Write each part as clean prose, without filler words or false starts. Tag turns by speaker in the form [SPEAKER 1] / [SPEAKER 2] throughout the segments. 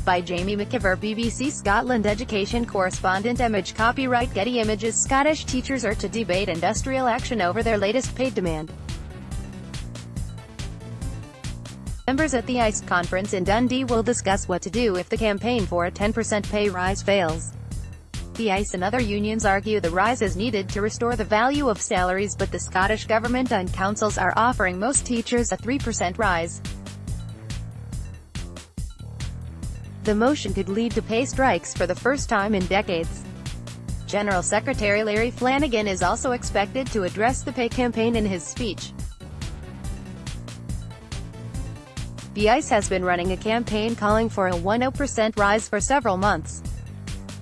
[SPEAKER 1] by Jamie McIver, BBC Scotland education correspondent. Image copyright Getty Images. Scottish teachers are to debate industrial action over their latest pay demand. Members at the ICE conference in Dundee will discuss what to do if the campaign for a 10% pay rise fails. The ICE and other unions argue the rise is needed to restore the value of salaries, but the Scottish Government and councils are offering most teachers a 3% rise. The motion could lead to pay strikes for the first time in decades. General Secretary Larry Flanagan is also expected to address the pay campaign in his speech. The ICE has been running a campaign calling for a 10% rise for several months.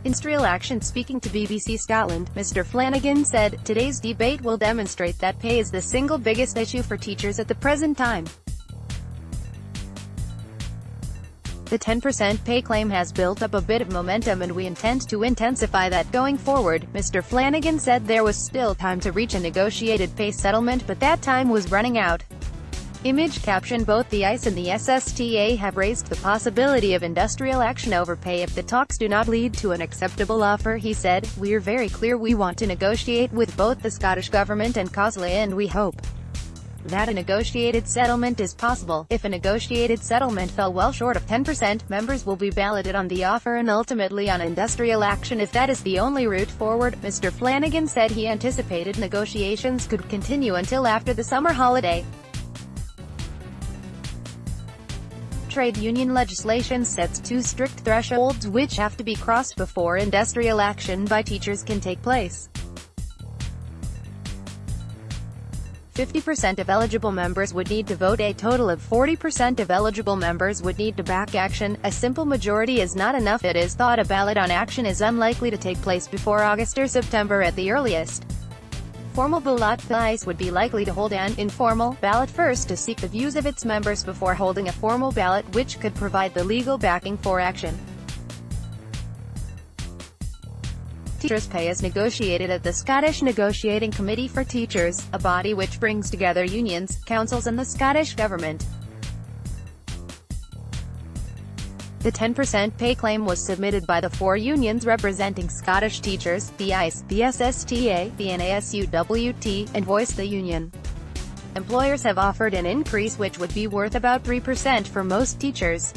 [SPEAKER 1] Industrial action. Speaking to BBC Scotland, Mr. Flanagan said, "Today's debate will demonstrate that pay is the single biggest issue for teachers at the present time. The 10% pay claim has built up a bit of momentum and we intend to intensify that going forward." Mr. Flanagan said there was still time to reach a negotiated pay settlement, but that time was running out. Image caption. Both the ICE and the SSTA have raised the possibility of industrial action over pay if the talks do not lead to an acceptable offer, he said. "We're very clear we want to negotiate with both the Scottish Government and COSLA, and we hope that a negotiated settlement is possible. If a negotiated settlement fell well short of 10%, members will be balloted on the offer and ultimately on industrial action if that is the only route forward." Mr. Flanagan said he anticipated negotiations could continue until after the summer holiday. Trade union legislation sets two strict thresholds which have to be crossed before industrial action by teachers can take place. 50% of eligible members would need to vote. A total of 40% of eligible members would need to back action. A simple majority is not enough. It is thought a ballot on action is unlikely to take place before August or September at the earliest. Formal ballot. The ICE would be likely to hold an informal ballot first to seek the views of its members before holding a formal ballot, which could provide the legal backing for action. Teachers' pay is negotiated at the Scottish Negotiating Committee for Teachers, a body which brings together unions, councils and the Scottish Government. The 10% pay claim was submitted by the four unions representing Scottish teachers, the ICE, the SSTA, the NASUWT, and Voice the Union. Employers have offered an increase which would be worth about 3% for most teachers.